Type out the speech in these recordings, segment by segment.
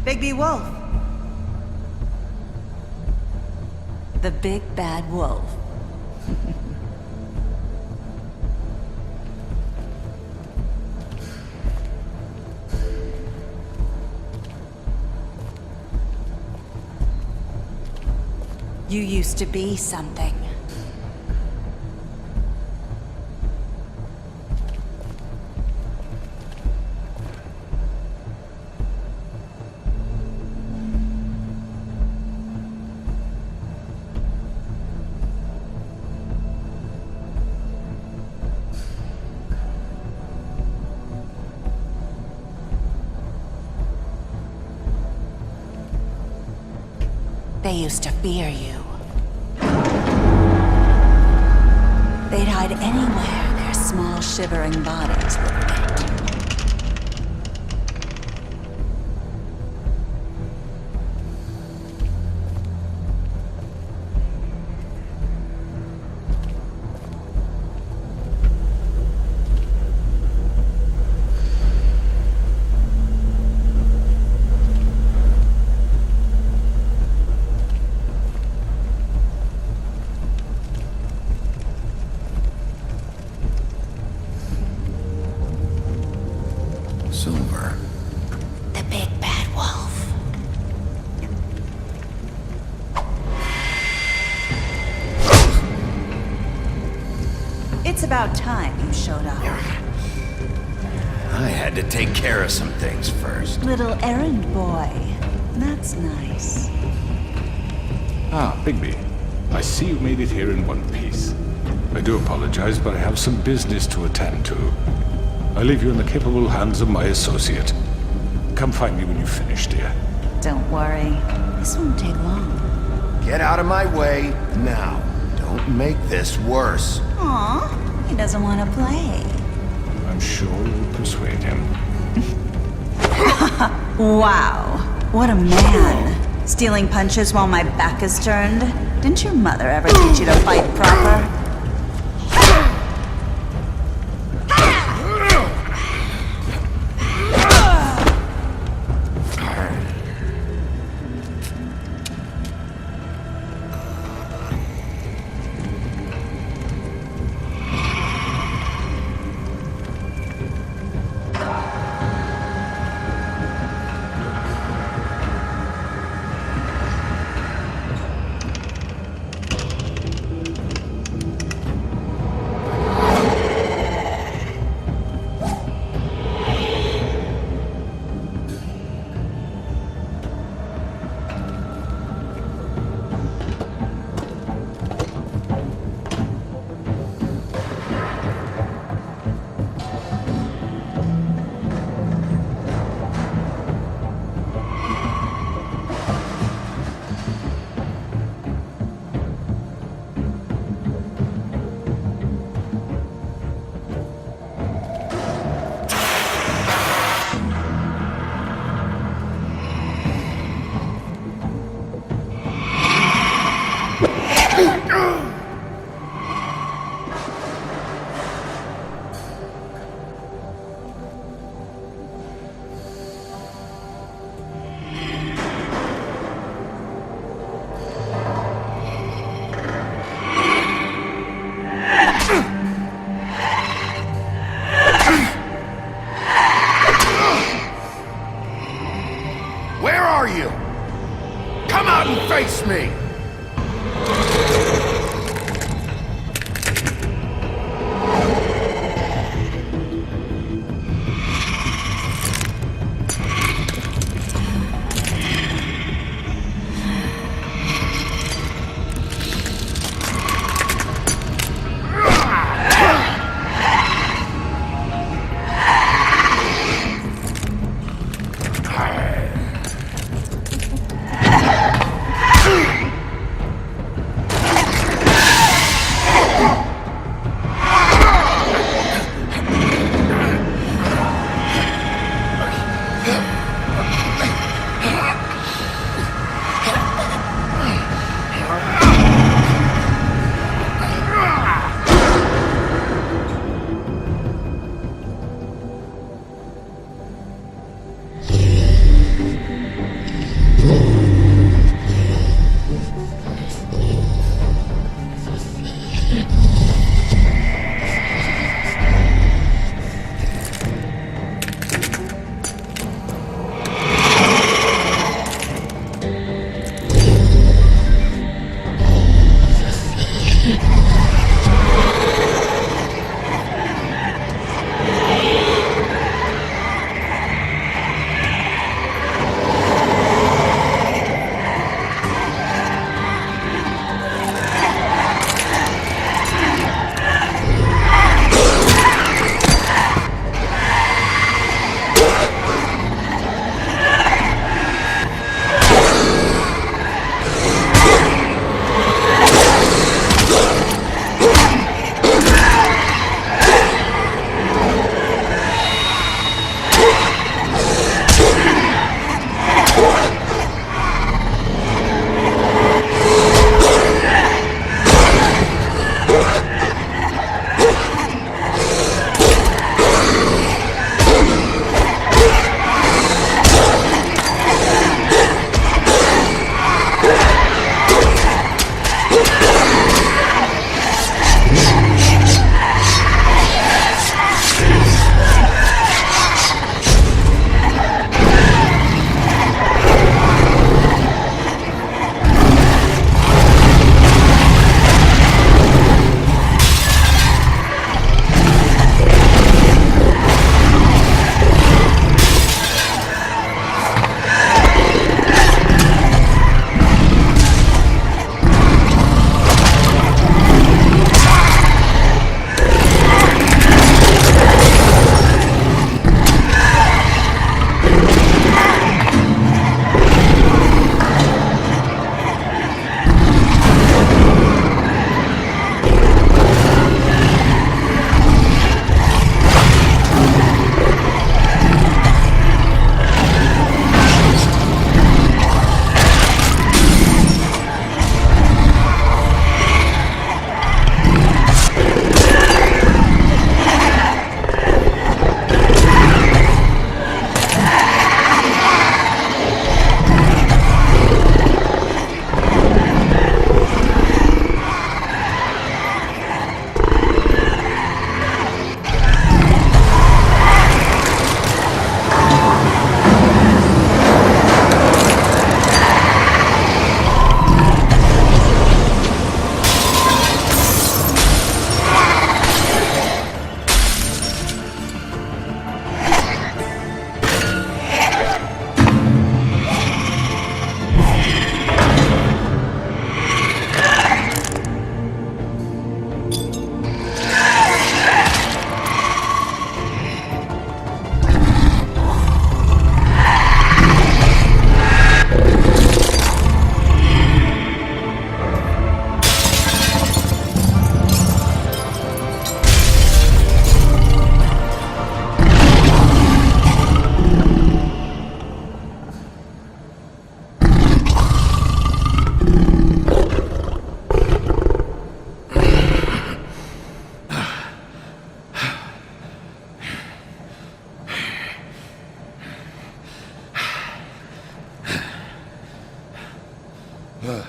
Bigby Wolf. The big bad wolf. You used to be something. They used to fear you. They'd hide anywhere their small, shivering bodies would fit. Silver. The big bad wolf. It's about time you showed up. I had to take care of some things first. Little errand boy. That's nice. Ah, Bigby. I see you made it here in one piece. I do apologize, but I have some business to attend to. I leave you in the capable hands of my associate. Come find me when you've finished, dear. Don't worry. This won't take long. Get out of my way now. Don't make this worse. Aw, he doesn't want to play. I'm sure you'll persuade him. Wow, what a man. Stealing punches while my back is turned? Didn't your mother ever teach you to fight proper? Where are you? Come out and face me! Hello,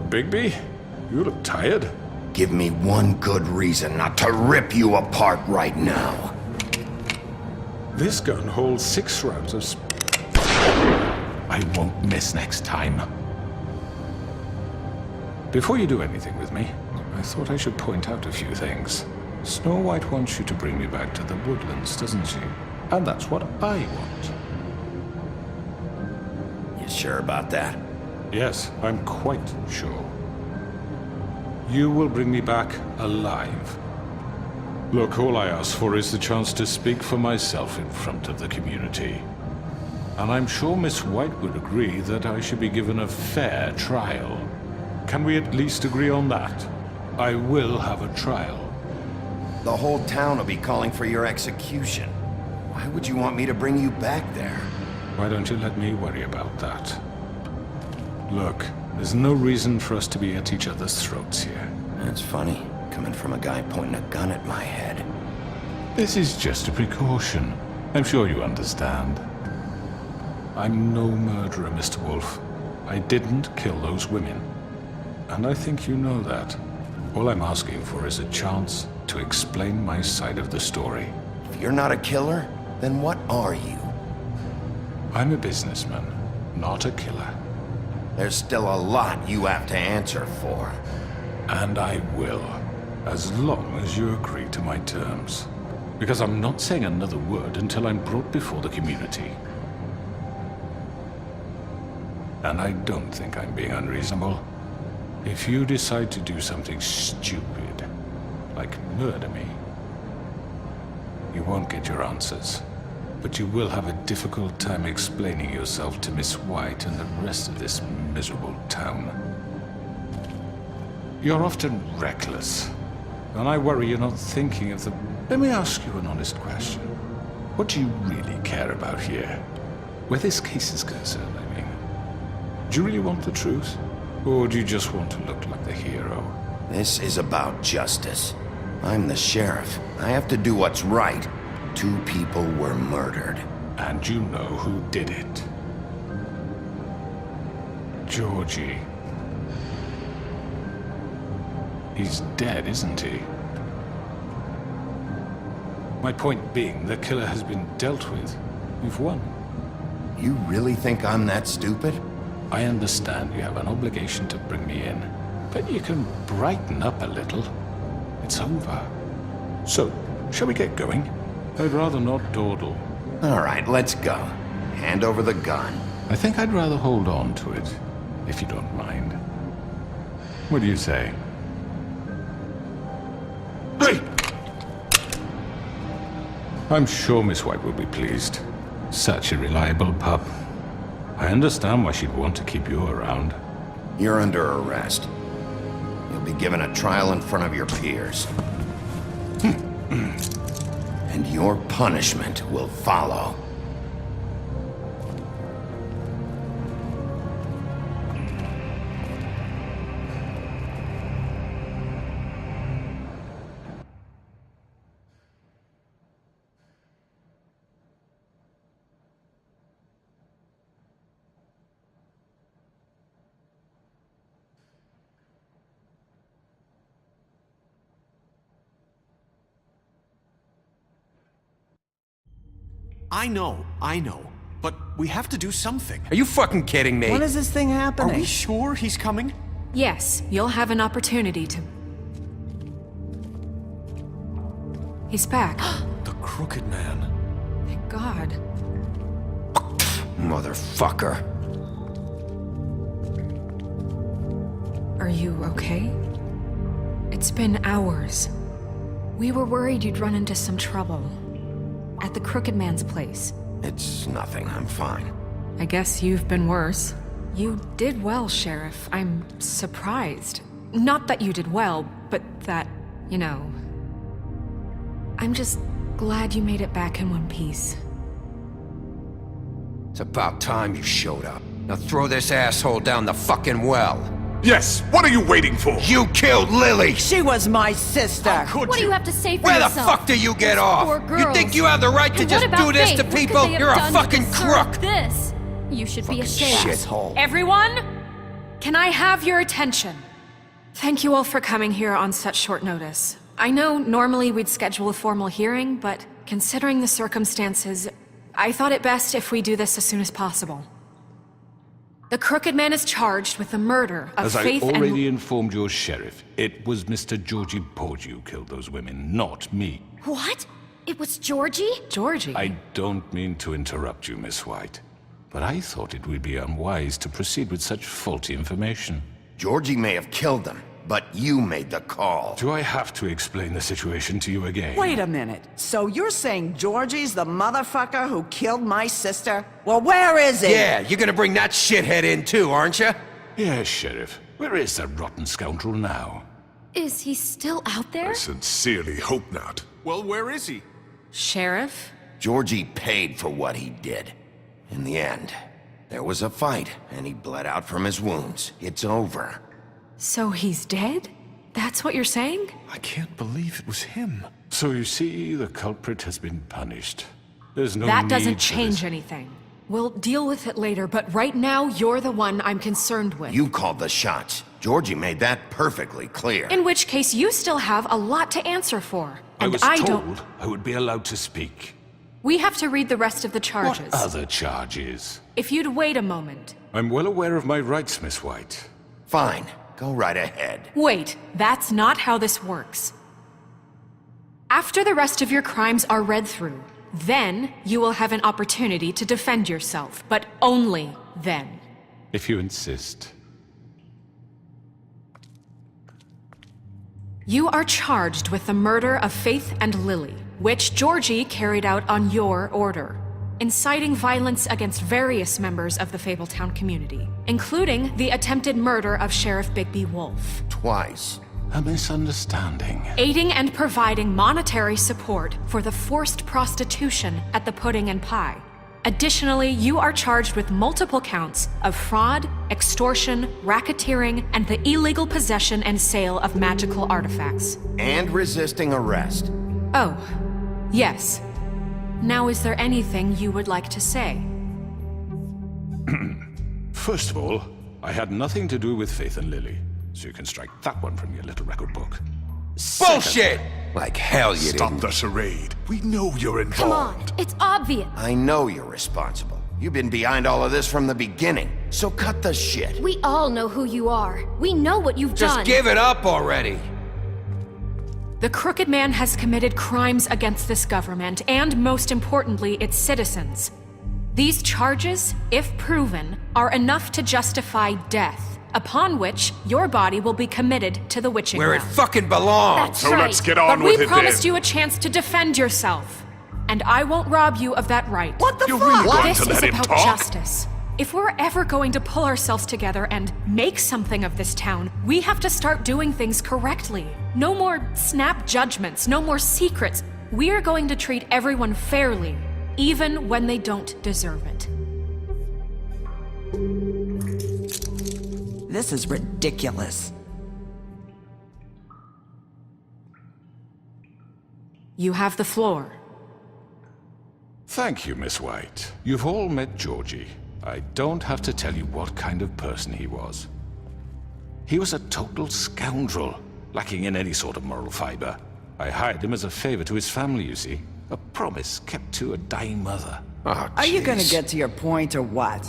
Bigby. You look tired. Give me one good reason not to rip you apart right now. This gun holds 6 rounds of I won't miss next time. Before you do anything with me, I thought I should point out a few things. Snow White wants you to bring me back to the woodlands, doesn't she? And that's what I want. You sure about that? Yes, I'm quite sure. You will bring me back alive. Look, all I ask for is the chance to speak for myself in front of the community. And I'm sure Miss White would agree that I should be given a fair trial. Can we at least agree on that? I will have a trial. The whole town will be calling for your execution. Why would you want me to bring you back there? Why don't you let me worry about that? Look, there's no reason for us to be at each other's throats here. That's funny, coming from a guy pointing a gun at my head. This is just a precaution. I'm sure you understand. I'm no murderer, Mr. Wolf. I didn't kill those women. And I think you know that. All I'm asking for is a chance to explain my side of the story. If you're not a killer, then what are you? I'm a businessman, not a killer. There's still a lot you have to answer for. And I will, as long as you agree to my terms. Because I'm not saying another word until I'm brought before the community. And I don't think I'm being unreasonable. If you decide to do something stupid, like murder me, you won't get your answers. But you will have a difficult time explaining yourself to Miss White and the rest of this miserable town. You're often reckless, and I worry you're not thinking of the... Let me ask you an honest question. What do you really care about here? Where this case is concerned, I mean. Do you really want the truth? Or do you just want to look like the hero? This is about justice. I'm the sheriff. I have to do what's right. 2 people were murdered. And you know who did it. Georgie. He's dead, isn't he? My point being, the killer has been dealt with. You've won. You really think I'm that stupid? I understand you have an obligation to bring me in, but you can brighten up a little. It's over. So, shall we get going? I'd rather not dawdle. All right, let's go. Hand over the gun. I think I'd rather hold on to it, if you don't mind. What do you say? Hey! I'm sure Miss White will be pleased. Such a reliable pup. I understand why she'd want to keep you around. You're under arrest. You'll be given a trial in front of your peers. And your punishment will follow. I know. But we have to do something. Are you fucking kidding me? When is this thing Are happening? we sure he's coming? Yes, you'll have an opportunity to... He's back. The Crooked Man. Thank God. Motherfucker. Are you okay? It's been hours. We were worried you'd run into some trouble. At the Crooked Man's place. It's nothing, I'm fine. I guess you've been worse. You did well, Sheriff. I'm surprised. Not that you did well, but that, you know... I'm just glad you made it back in one piece. It's about time you showed up. Now throw this asshole down the fucking well. Yes, what are you waiting for? You killed Lily! She was my sister. What do you have to say for Where yourself? the fuck do you get off? Poor girls. You think you have the right to And just what about do this Faith? to What could people? they have You're a done to fucking deserve crook! This. You should be ashamed. Shithole. Everyone, can I have your attention? Thank you all for coming here on such short notice. I know normally we'd schedule a formal hearing, but considering the circumstances, I thought it best if we do this as soon as possible. The Crooked Man is charged with the murder of As I Faith already informed your sheriff, it was Mr. Georgie Porgy who killed those women, not me. What? It was Georgie? Georgie. I don't mean to interrupt you, Miss White, but I thought it would be unwise to proceed with such faulty information. Georgie may have killed them, but you made the call. Do I have to explain the situation to you again? Wait a minute. So you're saying Georgie's the motherfucker who killed my sister? Well, where is he? Yeah, you're gonna bring that shithead in too, aren't you? Yes, Sheriff. Where is that rotten scoundrel now? Is he still out there? I sincerely hope not. Well, where is he? Sheriff? Georgie paid for what he did. In the end, there was a fight, and he bled out from his wounds. It's over. So he's dead? That's what you're saying? I can't believe it was him. So you see, the culprit has been punished. There's no That need doesn't for change this. anything. We'll deal with it later, but right now, you're the one I'm concerned with. You called the shots. Georgie made that perfectly clear. In which case, you still have a lot to answer for. I And was don't. told I would be allowed to speak. We have to read the rest of the charges. What other charges? If you'd wait a moment. I'm well aware of my rights, Miss White. Fine, go right ahead. Wait, that's not how this works. After the rest of your crimes are read through, then you will have an opportunity to defend yourself, but only then. If you insist. You are charged with the murder of Faith and Lily, which Georgie carried out on your order, inciting violence against various members of the Fabletown community, including the attempted murder of Sheriff Bigby Wolf. Twice. A misunderstanding. Aiding and providing monetary support for the forced prostitution at the Pudding and Pie. Additionally, you are charged with multiple counts of fraud, extortion, racketeering, and the illegal possession and sale of magical artifacts. And resisting arrest. Oh, yes. Now, is there anything you would like to say? First of all, I had nothing to do with Faith and Lily, so you can strike that one from your little record book. Bullshit! Like hell you Stop didn't. the charade. We know you're involved. Come on, it's obvious. I know you're responsible. You've been behind all of this from the beginning. So cut the shit. We all know who you are. We know what you've Just done. give it up already. The Crooked Man has committed crimes against this government and, most importantly, its citizens. These charges, if proven, are enough to justify death, upon which your body will be committed to the witching Where it well. fucking belongs. That's right. Let's get But on we with it promised then. you a chance to defend yourself, and I won't rob you of that right. What the You're fuck? really going This to is let him about talk? justice. If we're ever going to pull ourselves together and make something of this town, we have to start doing things correctly. No more snap judgments, no more secrets. We are going to treat everyone fairly, even when they don't deserve it. This is ridiculous. You have the floor. Thank you, Miss White. You've all met Georgie. I don't have to tell you what kind of person he was. He was a total scoundrel, lacking in any sort of moral fiber. I hired him as a favor to his family, you see. A promise kept to a dying mother. Oh, Are you gonna jeez. get to your point or what?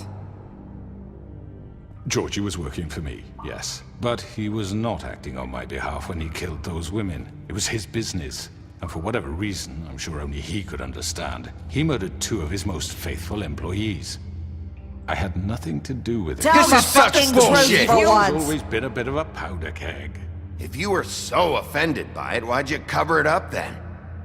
Georgie was working for me, yes. But he was not acting on my behalf when he killed those women. It was his business. And for whatever reason, I'm sure only he could understand, he murdered 2 of his most faithful employees. I had nothing to do with it. Tell This the is such fucking bullshit. truth for He's once. always been a bit of a powder keg. If you were so offended by it, why'd you cover it up then?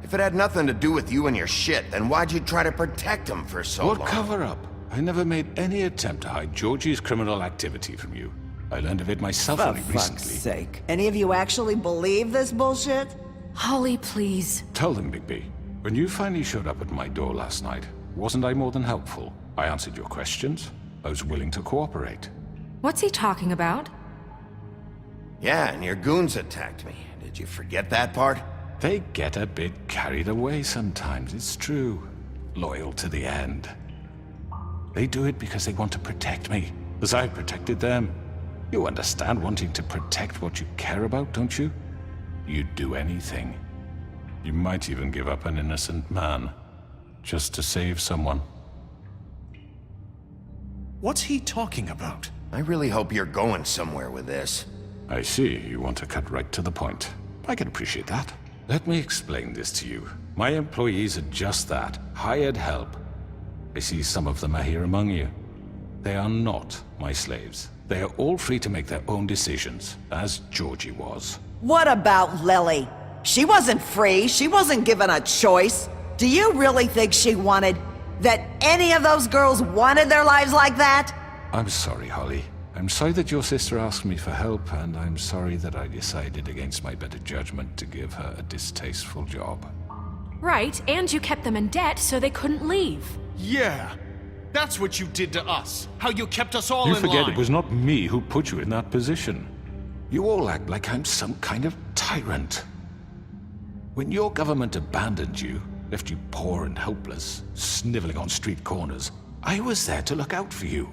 If it had nothing to do with you and your shit, then why'd you try to protect him for so What long? cover up? I never made any attempt to hide Georgie's criminal activity from you. I learned of it myself For only fuck's recently. sake. Any of you actually believe this bullshit? Holly, please. Tell them, Bigby. When you finally showed up at my door last night, wasn't I more than helpful? I answered your questions. I was willing to cooperate. What's he talking about? Yeah, and your goons attacked me. Did you forget that part? They get a bit carried away sometimes, it's true. Loyal to the end. They do it because they want to protect me, as I protected them. You understand wanting to protect what you care about, don't you? You'd do anything. You might even give up an innocent man, just to save someone. What's he talking about? I really hope you're going somewhere with this. I see, you want to cut right to the point. I can appreciate that. Let me explain this to you. My employees are just that, hired help. I see some of them are here among you. They are not my slaves. They are all free to make their own decisions, as Georgie was. What about Lily? She wasn't free. She wasn't given a choice. Do you really think she wanted... that any of those girls wanted their lives like that? I'm sorry, Holly. I'm sorry that your sister asked me for help, and I'm sorry that I decided against my better judgment to give her a distasteful job. Right, and you kept them in debt so they couldn't leave. Yeah. That's what you did to us. How you kept us all in You line. forget it was not me who put you in that position. You all act like I'm some kind of tyrant. When your government abandoned you, left you poor and helpless, sniveling on street corners, I was there to look out for you.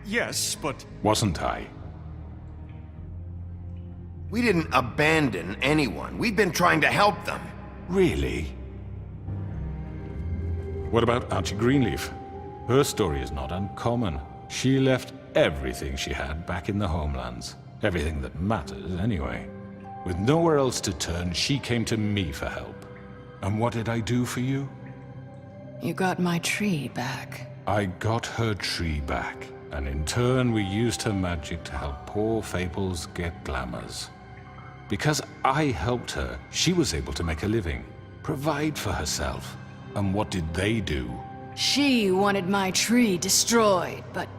Yes, but... Wasn't I? We didn't abandon anyone. We've been trying to help them. Really? What about Auntie Greenleaf? Her story is not uncommon. She left everything she had back in the homelands. Everything that matters, anyway. With nowhere else to turn, she came to me for help. And what did I do for you? You got my tree back. I got her tree back, and in turn we used her magic to help poor Fables get glamours. Because I helped her, she was able to make a living, provide for herself. And what did they do? She wanted my tree destroyed, but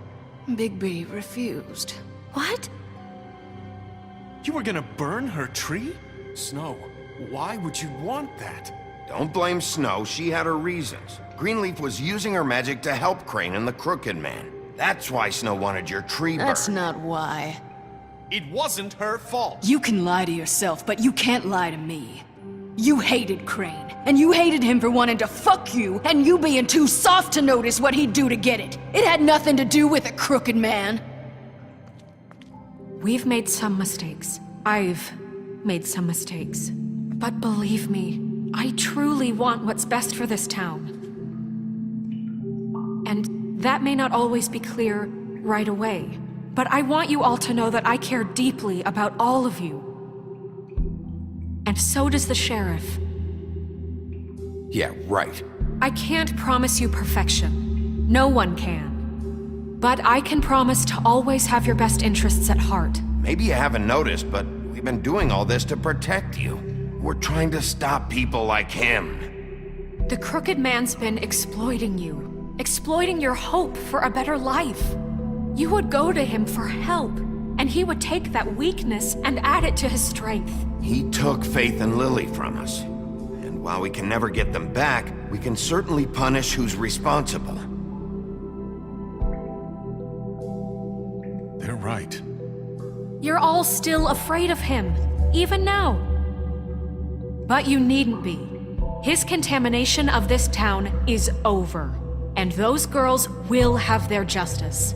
Bigby refused. What? You were gonna burn her tree? Snow, why would you want that? Don't blame Snow. She had her reasons. Greenleaf was using her magic to help Crane and the Crooked Man. That's why Snow wanted your tree burned. That's not why. It wasn't her fault. You can lie to yourself, but you can't lie to me. You hated Crane, and you hated him for wanting to fuck you, and you being too soft to notice what he'd do to get it. It had nothing to do with a crooked man. We've made some mistakes. I've made some mistakes. But believe me, I truly want what's best for this town. And that may not always be clear right away. But I want you all to know that I care deeply about all of you. And so does the sheriff. Yeah, right. I can't promise you perfection. No one can. But I can promise to always have your best interests at heart. Maybe you haven't noticed, but we've been doing all this to protect you. We're trying to stop people like him. The Crooked Man's been exploiting you. Exploiting your hope for a better life. You would go to him for help, and he would take that weakness and add it to his strength. He took Faith and Lily from us. And while we can never get them back, we can certainly punish who's responsible. They're right. You're all still afraid of him, even now. But you needn't be. His contamination of this town is over, and those girls will have their justice.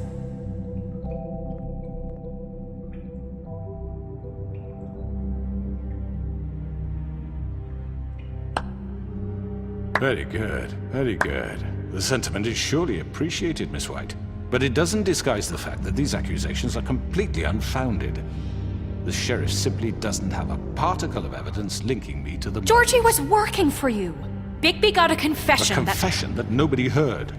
Very good, very good. The sentiment is surely appreciated, Miss White. But it doesn't disguise the fact that these accusations are completely unfounded. The sheriff simply doesn't have a particle of evidence linking me to the... Georgie was working for you. Bigby got a confession A confession that nobody heard.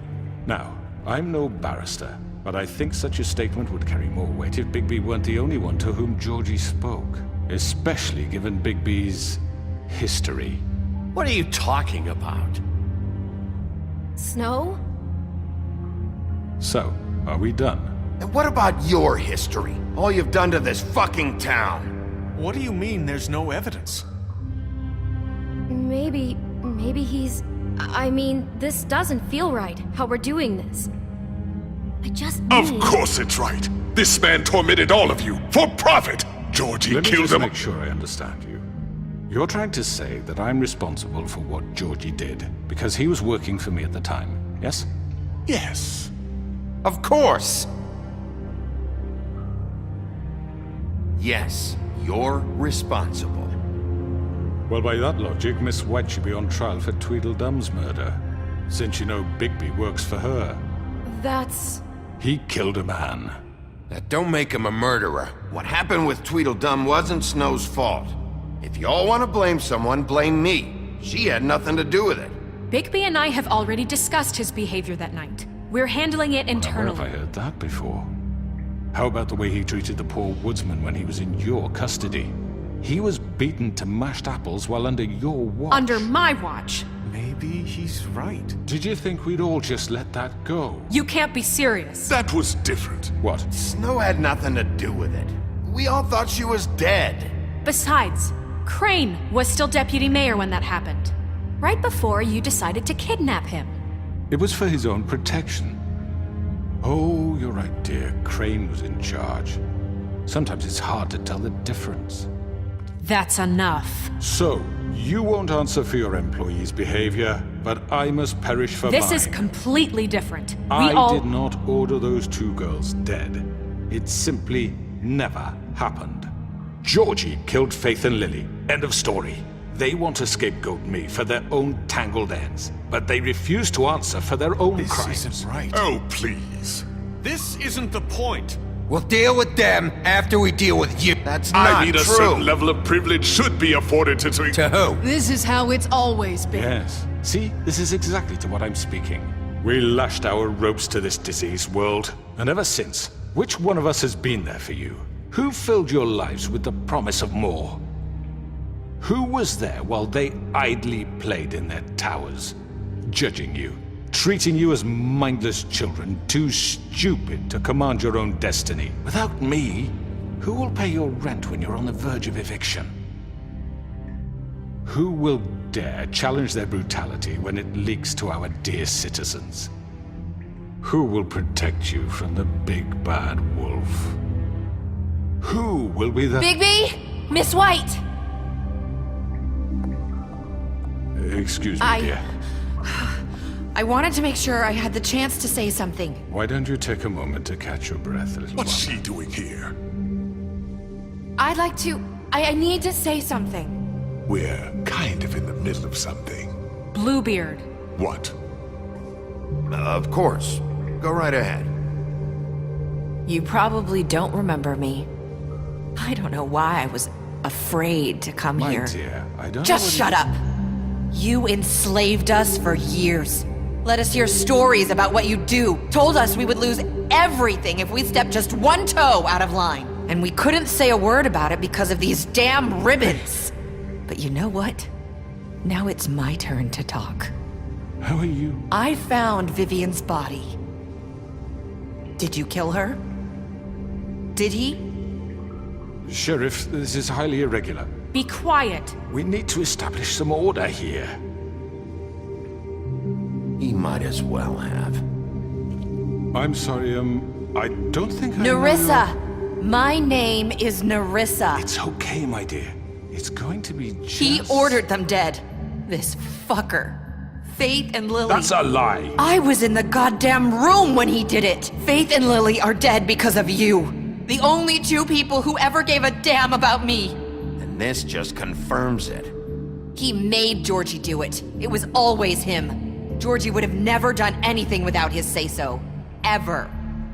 Now, I'm no barrister, but I think such a statement would carry more weight if Bigby weren't the only one to whom Georgie spoke. Especially given Bigby's history. What are you talking about? Snow? So, are we done? And what about your history? All you've done to this fucking town? What do you mean there's no evidence? Maybe he's... I mean, this doesn't feel right, how we're doing this. I just need... Of course it's right. This man tormented all of you, for profit! Georgie Let me killed just him. make sure I understand you. You're trying to say that I'm responsible for what Georgie did, because he was working for me at the time, yes? Yes. Of course! Yes, you're responsible. Well, by that logic, Miss White should be on trial for Tweedledum's murder, since you know Bigby works for her. That's... He killed a man. That don't make him a murderer. What happened with Tweedledum wasn't Snow's fault. If you all want to blame someone, blame me. She had nothing to do with it. Bigby and I have already discussed his behavior that night. We're handling it Where internally. have I heard that before? How about the way he treated the poor woodsman when he was in your custody? He was beaten to mashed apples while under your watch. Under my watch. Maybe he's right. Did you think we'd all just let that go? You can't be serious. That was different. What? Snow had nothing to do with it. We all thought she was dead. Besides, Crane was still deputy mayor when that happened. Right before you decided to kidnap him. It was for his own protection. Oh, you're right, dear. Crane was in charge. Sometimes it's hard to tell the difference. That's enough. So, you won't answer for your employees' behavior, but I must perish for This mine. is completely different. I did not order those two girls dead. It simply never happened. Georgie killed Faith and Lily. End of story. They want to scapegoat me for their own tangled ends, but they refuse to answer for their own This crimes. isn't right. Oh, please. This isn't the point. We'll deal with them after we deal with you. That's not I mean, a true. certain level of privilege should be afforded to... To who? This is how it's always been. Yes. See, this is exactly to what I'm speaking. We lashed our ropes to this diseased world, and ever since, which one of us has been there for you? Who filled your lives with the promise of more? Who was there while they idly played in their towers, judging you, treating you as mindless children, too stupid to command your own destiny? Without me, who will pay your rent when you're on the verge of eviction? Who will dare challenge their brutality when it leaks to our dear citizens? Who will protect you from the big bad wolf? Who will be the... Bigby! Miss White! Excuse me, dear. I wanted to make sure I had the chance to say something. Why don't you take a moment to catch your breath, little What's one? she doing here? I'd like to... I need to say something. We're kind of in the middle of something. Bluebeard. What? Of course. Go right ahead. You probably don't remember me. I don't know why I was afraid to come My here. dear, I don't Just know shut up! You enslaved us for years. Let us hear stories about what you do. Told us we would lose everything if we stepped just one toe out of line. And we couldn't say a word about it because of these damn ribbons. But you know what? Now it's my turn to talk. How are you? I found Vivian's body. Did you kill her? Did he? Sheriff, this is highly irregular. Be quiet. We need to establish some order here. He might as well have. I'm sorry, I don't think I know Nerissa! My name is Nerissa. It's okay, my dear. It's going to be just... He ordered them dead. This fucker. Faith and Lily. That's a lie! I was in the goddamn room when he did it. Faith and Lily are dead because of you. The only two people who ever gave a damn about me. And this just confirms it. He made Georgie do it. It was always him. Georgie would have never done anything without his say-so. Ever.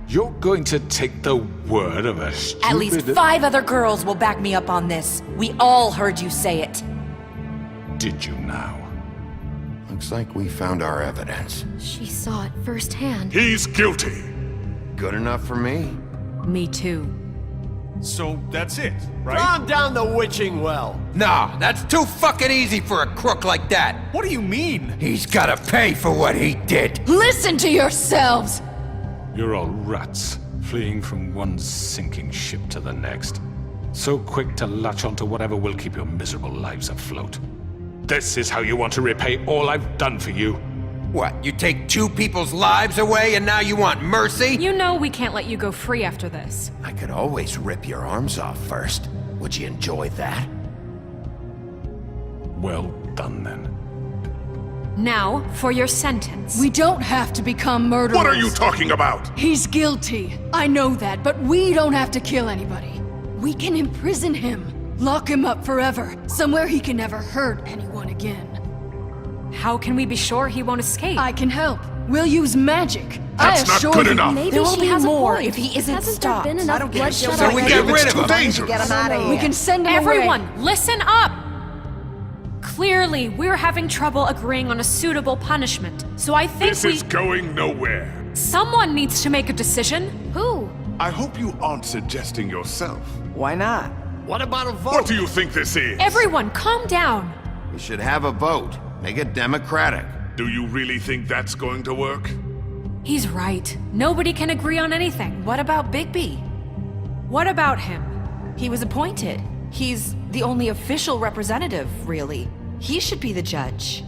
You're going to take the word of a stupid... At least 5 other girls will back me up on this. We all heard you say it. Did you now? Looks like we found our evidence. She saw it firsthand. He's guilty. Good enough for me. Me too. So that's it, right? Calm down the witching well. Nah, that's too fucking easy for a crook like that. What do you mean? He's gotta pay for what he did. Listen to yourselves! You're all rats, fleeing from one sinking ship to the next. So quick to latch onto whatever will keep your miserable lives afloat. This is how you want to repay all I've done for you? What, you take 2 people's lives away and now you want mercy? You know we can't let you go free after this. I could always rip your arms off first. Would you enjoy that? Well done, then. Now, for your sentence. We don't have to become murderers. What are you talking about? He's guilty. I know that, but we don't have to kill anybody. We can imprison him. Lock him up forever. Somewhere he can never hurt anyone again. How can we be sure he won't escape? I can help. We'll use magic. That's I not assure good you. enough. Maybe There will she be has more a point. if he isn't Hasn't stopped. there been enough I don't get bloodshed it. So we already? get rid It's of too him. dangerous. Get him out of here. We can send him Everyone, away. listen up! Clearly, we're having trouble agreeing on a suitable punishment. So I think This is going nowhere. someone needs to make a decision. Who? I hope you aren't suggesting yourself. Why not? What about a vote? What do you think this is? Everyone, calm down. We should have a vote. Make it democratic. Do you really think that's going to work? He's right. Nobody can agree on anything. What about Bigby? What about him? He was appointed. He's the only official representative, really. He should be the judge.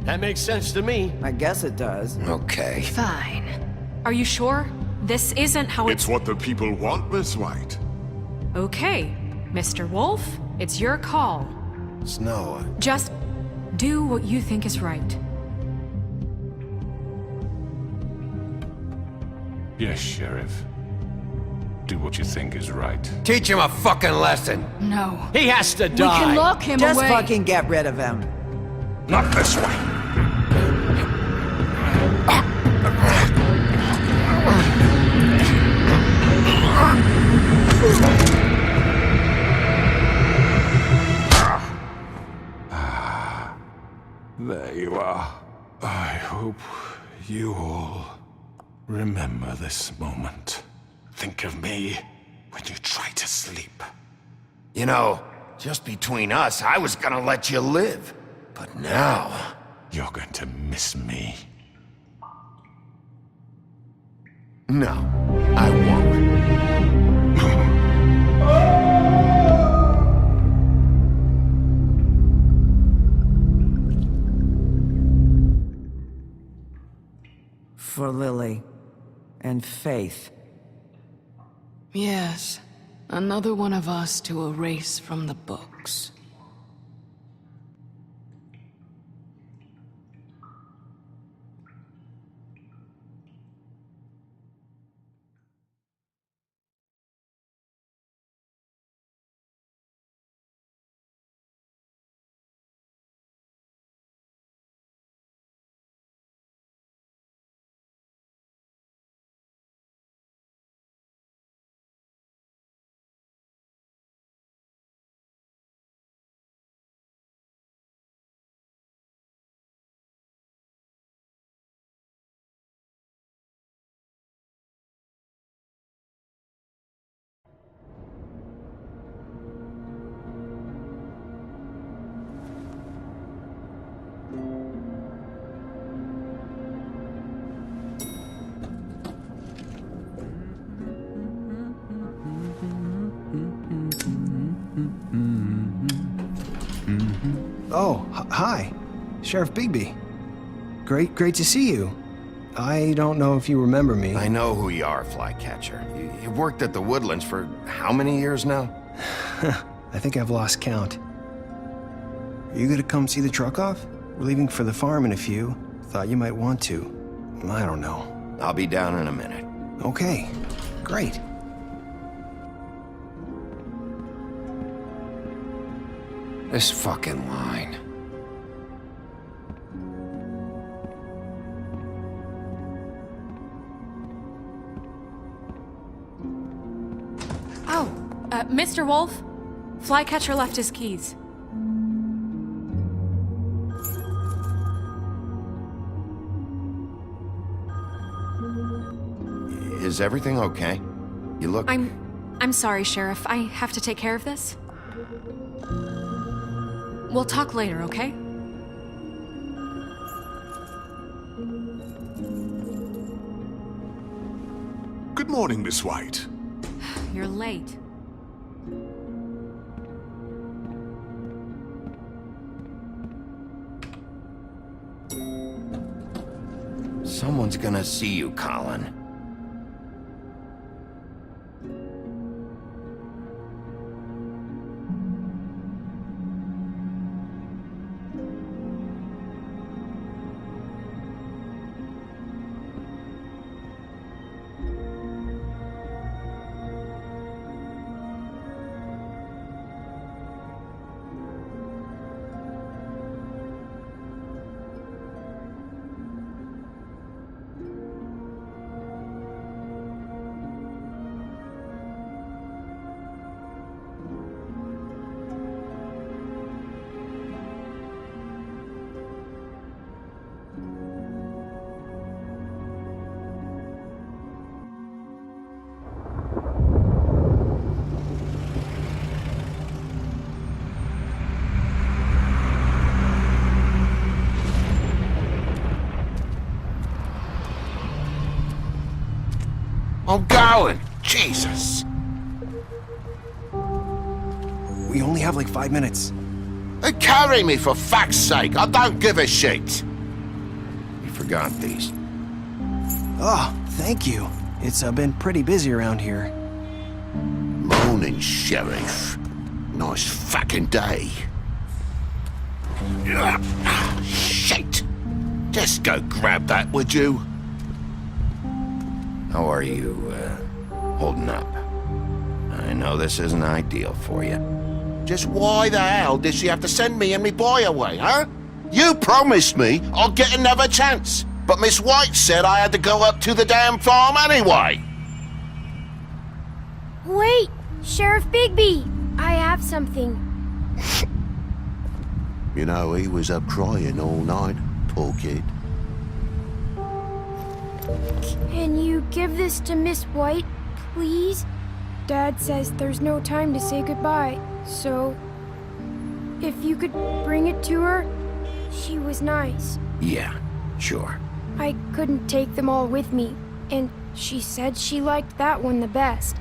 That makes sense to me. I guess it does. Okay. Fine. Are you sure? This isn't how It's what the people want, Miss White. Okay, Mr. Wolf, it's your call. Snow, Just do what you think is right. Yes, Sheriff. Do what you think is right. teach him a fucking lesson. No. He has to We die. can lock him Just away. fucking get rid of him. Not this way. There you are. I hope you all remember this moment. Think of me when you try to sleep. You know, just between us, I was gonna let you live. But now... You're going to miss me. No, I won't. For Lily and Faith. Yes. Another one of us to erase from the books. Oh, hi. Sheriff Bigby. Great to see you. I don't know if you remember me. I know who you are, Flycatcher. You've worked at the Woodlands for how many years now? I think I've lost count. Are you gonna come see the truck off? We're leaving for the farm in a few. Thought you might want to. I don't know. I'll be down in a minute. Okay, great. This fucking line. Oh, Mr. Wolf, Flycatcher left his keys. Is everything okay? You look... I'm sorry, Sheriff. I have to take care of this. We'll talk later, okay? Good morning, Miss White. You're late. Someone's gonna see you, Colin. I'm going! Jesus! We only have like 5 minutes. Carry me, for fuck's sake! I don't give a shit! You forgot these. Oh, thank you. It's been pretty busy around here. Morning, Sheriff. Nice fucking day. Shit! Just go grab that, would you? How are you, holding up? I know this isn't ideal for you. Just why the hell did she have to send me and me boy away, huh? You promised me I'd get another chance, but Miss White said I had to go up to the damn farm anyway. Wait, Sheriff Bigby, I have something. You know, he was up crying all night, poor kid. Can you give this to Miss White, please? Dad says there's no time to say goodbye, so if you could bring it to her, she was nice. Yeah, sure. I couldn't take them all with me, and she said she liked that one the best.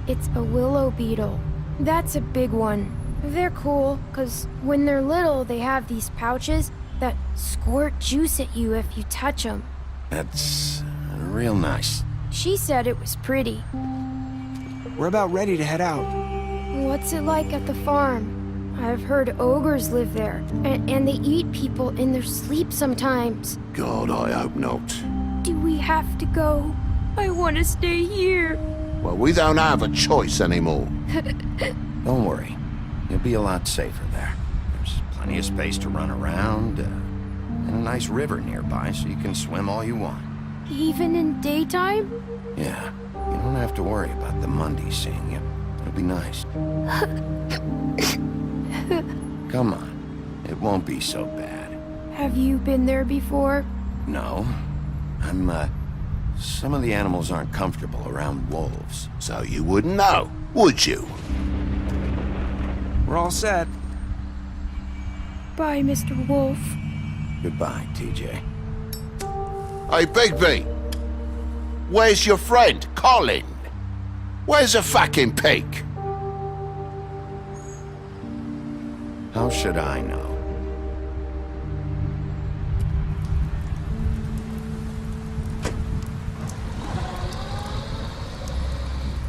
It's a willow beetle. That's a big one. They're cool, 'cause when they're little, they have these pouches that squirt juice at you if you touch them. That's real nice. She said it was pretty. We're about ready to head out. What's it like at the farm? I've heard ogres live there, and they eat people in their sleep sometimes. God, I hope not. Do we have to go? I want to stay here. Well, we don't have a choice anymore. Don't worry. You'll be a lot safer there. There's plenty of space to run around, and a nice river nearby so you can swim all you want. Even in daytime? Yeah, you don't have to worry about the Mondays seeing you. It'll be nice. Come on, it won't be so bad. Have you been there before? No, some of the animals aren't comfortable around wolves, so you wouldn't know, would you? We're all set. Bye, Mr. Wolf. Goodbye, TJ. Hey, Bigby! Where's your friend, Colin? Where's the fucking pig? How should I know?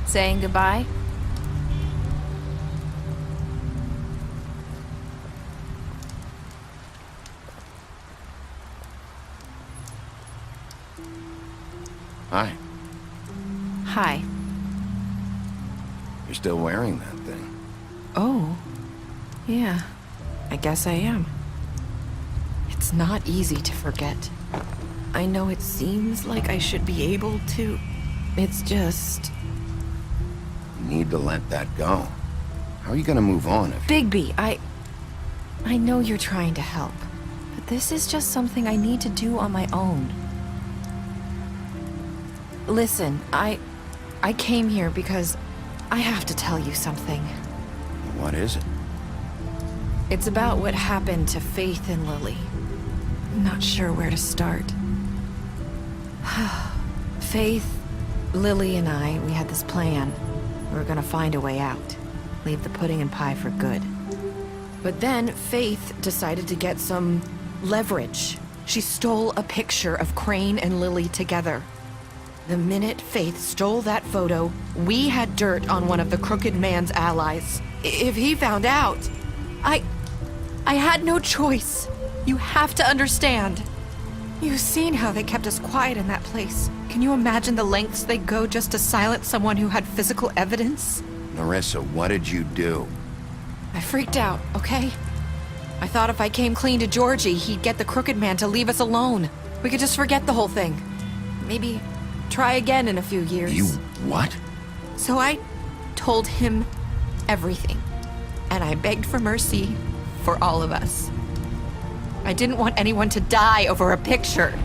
Saying goodbye? Hi. Hi. You're still wearing that thing. Oh. Yeah. I guess I am. It's not easy to forget. I know it seems like I should be able to. It's just... You need to let that go. How are you gonna move on if... Bigby, I know you're trying to help, but this is just something I need to do on my own. Listen, I came here because I have to tell you something. What is it? It's about what happened to Faith and Lily. I'm not sure where to start. Faith, Lily, and we had this plan. We were gonna find a way out. Leave the pudding and pie for good. But then Faith decided to get some leverage. She stole a picture of Crane and Lily together. The minute Faith stole that photo, we had dirt on one of the Crooked Man's allies. If he found out, I had no choice. You have to understand. You've seen how they kept us quiet in that place. Can you imagine the lengths they'd go just to silence someone who had physical evidence? Nerissa, what did you do? I freaked out, okay? I thought if I came clean to Georgie, he'd get the Crooked Man to leave us alone. We could just forget the whole thing. Maybe try again in a few years. You what? So I told him everything. And I begged for mercy for all of us. I didn't want anyone to die over a picture.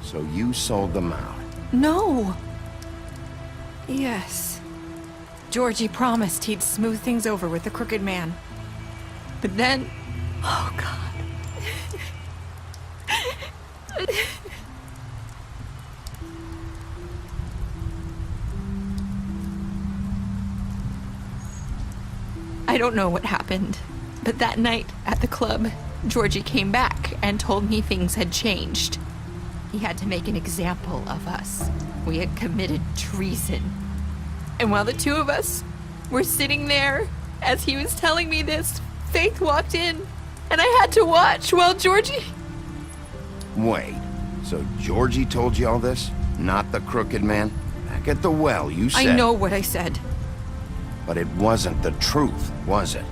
So you sold them out? No. Yes. Georgie promised he'd smooth things over with the Crooked Man. But then... Oh, God. I don't know what happened, but that night at the club, Georgie came back and told me things had changed. He had to make an example of us. We had committed treason. And while the two of us were sitting there, as he was telling me this, Faith walked in, and I had to watch while Georgie... Wait, so Georgie told you all this? Not the Crooked Man? Back at the well, you said... I know what I said. But it wasn't the truth, was it?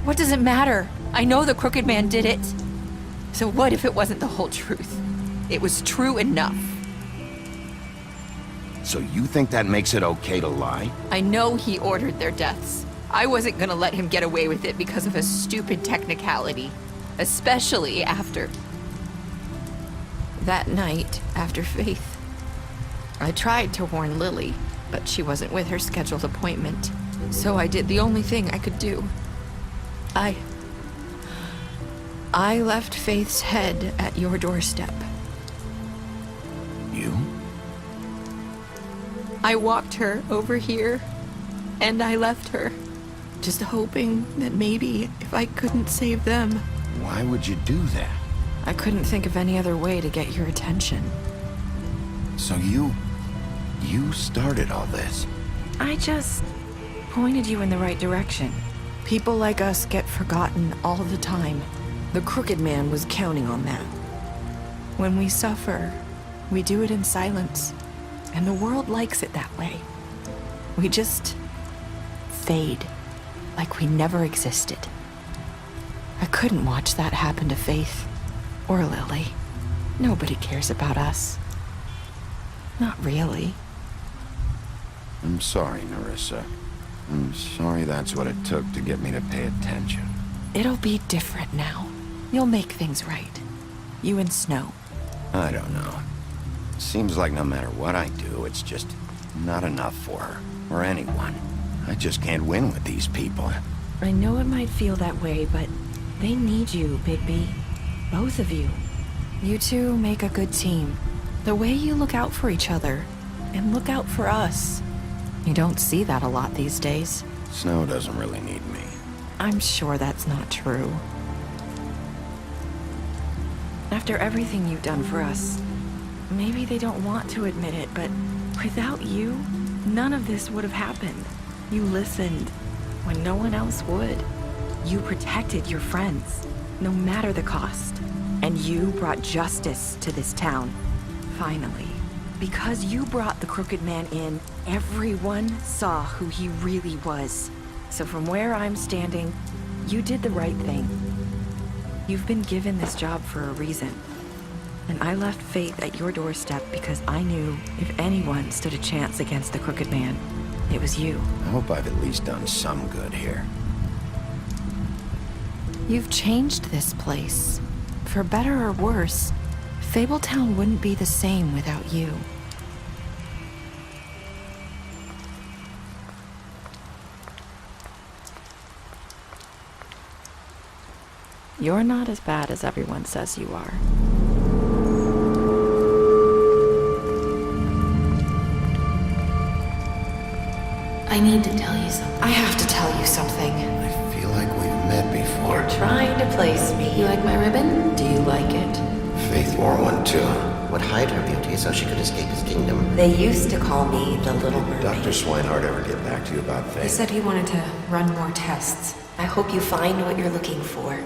What does it matter? I know the Crooked Man did it. So what if it wasn't the whole truth? It was true enough. So you think that makes it okay to lie? I know he ordered their deaths. I wasn't gonna let him get away with it because of a stupid technicality. Especially after... that night, after Faith. I tried to warn Lily, but she wasn't with her scheduled appointment. So I did the only thing I could do. I left Faith's head at your doorstep. You? I walked her over here, and I left her, just hoping that maybe if I couldn't save them... Why would you do that? I couldn't think of any other way to get your attention. So you started all this? I just pointed you in the right direction. People like us get forgotten all the time. The Crooked Man was counting on that. When we suffer, we do it in silence. And the world likes it that way. We just fade, like we never existed. I couldn't watch that happen to Faith, or Lily. Nobody cares about us. Not really. I'm sorry, Nerissa. I'm sorry that's what it took to get me to pay attention. It'll be different now. You'll make things right. You and Snow. I don't know. Seems like no matter what I do, it's just not enough for her, or anyone. I just can't win with these people. I know it might feel that way, but they need you, Bigby. Both of you. You two make a good team. The way you look out for each other, and look out for us. You don't see that a lot these days. Snow doesn't really need me. I'm sure that's not true. After everything you've done for us, maybe they don't want to admit it, but without you, none of this would have happened. You listened when no one else would. You protected your friends, no matter the cost. And you brought justice to this town. Finally. Because you brought the Crooked Man in, everyone saw who he really was. So from where I'm standing, you did the right thing. You've been given this job for a reason. And I left Faith at your doorstep because I knew if anyone stood a chance against the Crooked Man, it was you. I hope I've at least done some good here. You've changed this place. For better or worse, Fabletown wouldn't be the same without you. You're not as bad as everyone says you are. I need to tell you something. I have to tell you something. I feel like we've met before. Trying to place me. You like my ribbon? Do you like it? Faith wore one too. Would hide her beauty so she could escape his kingdom. They used to call me the Little Mermaid. Dr. Swinehart ever get back to you about Faith? He said he wanted to run more tests. I hope you find what you're looking for.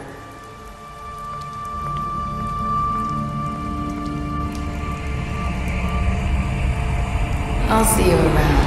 I'll see you around.